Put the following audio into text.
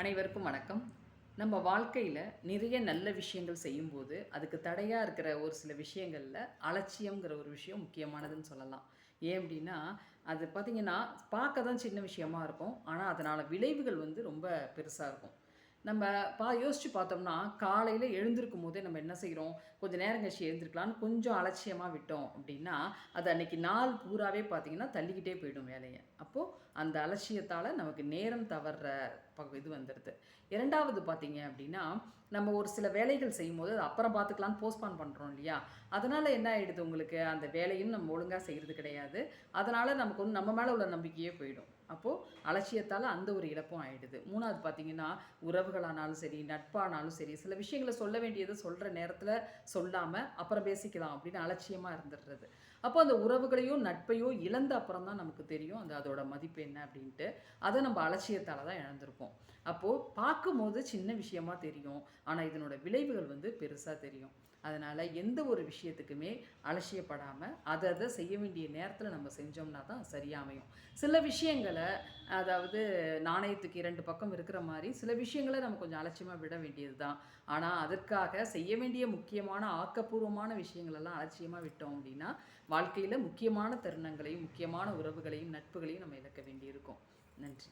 அனைவருக்கும் வணக்கம். நம்ம வாழ்க்கையில் நிறைய நல்ல விஷயங்கள் செய்யும்போது அதுக்கு தடையாக இருக்கிற ஒரு சில விஷயங்களில் அலட்சியங்கிற ஒரு விஷயம் முக்கியமானதுன்னு சொல்லலாம். ஏன் அப்படின்னா, அது பார்த்திங்கன்னா பார்க்க தான் சின்ன விஷயமா இருக்கும். ஆனால் அதனால் விளைவுகள் வந்து ரொம்ப பெருசாக இருக்கும். நம்ம யோசிச்சு பார்த்தோம்னா, காலையில எழுந்திருக்கும் போதே நம்ம என்ன செய்றோம், கொஞ்சம் நேரம் கழிச்சு எழுந்திருக்கலான்னு கொஞ்சம் அலட்சியமா விட்டோம் அப்படின்னா, அது அன்னைக்கு நாள் பூராவே பார்த்தீங்கன்னா, தள்ளிக்கிட்டே போயிடும் வேலைய. அப்போ அந்த அலட்சியத்தால நமக்கு நேரம் தவறுற இது வந்துருது. 2வது பார்த்தீங்க அப்படின்னா, நம்ம ஒரு சில வேலைகள் செய்யும்போது, அது அப்புறம் பார்த்துக்கலான்னு போஸ்ட்பான் பண்றோம் இல்லையா? அதனால என்ன ஆயிடுது உங்களுக்கு, அந்த வேலையும் நம்ம ஒழுங்கா செய்றது கிடையாது. அதனால நமக்கு வந்து நம்ம மேல உள்ள நம்பிக்கையே போயிடும். அப்போ அலட்சியத்தால அந்த ஒரு இழப்பும் ஆயிடுது. 3வது பார்த்தீங்கன்னா, உறவுகளானாலும் சரி, நட்பானாலும் சரி, சில விஷயங்கள சொல்ல வேண்டியத சொல்ற நேரத்தில சொல்லாம, அப்புறம் பேசிக்கலாம் அப்படின்னு அலட்சியமா இருந்துடுறது. அப்போ அந்த உறவுகளையும், நட்பையும் இழந்த அப்புறம் தான் நமக்கு தெரியும், அதோட மதிப்பு என்ன அப்படின்ட்டு. அத நம்ம அலட்சியத்தால தான் இழந்திருப்போம். அப்போ பார்க்கும்போது சின்ன விஷயமா தெரியும். ஆனா இதனோட விளைவுகள் வந்து பெருசா தெரியும். அதனால எந்த ஒரு விஷயத்துக்குமே அலட்சியப்படாம, அத அத செய்ய வேண்டிய நேரத்தில நம்ம செஞ்சோம்னா தான் சரியா அமையும். சில விஷயங்கள அதாவது நாணயத்துக்கு 2 பக்கம் இருக்கிற மாரி, சில விஷயங்கள நம்ம கொஞ்சம் அலட்சியமா விட வேண்டியது தான். ஆனா, அதற்காக செய்ய வேண்டிய முக்கியமான ஆக்கப்பூர்வமான விஷயங்களெல்லாம் அலட்சியமா விட்டோம் அப்டின்னா, வாழ்க்கையில முக்கியமான தருணங்களையும், முக்கியமான உறவுகளையும், நட்புகளையும் நம்ம இழக்க வேண்டியிருக்கும். நன்றி.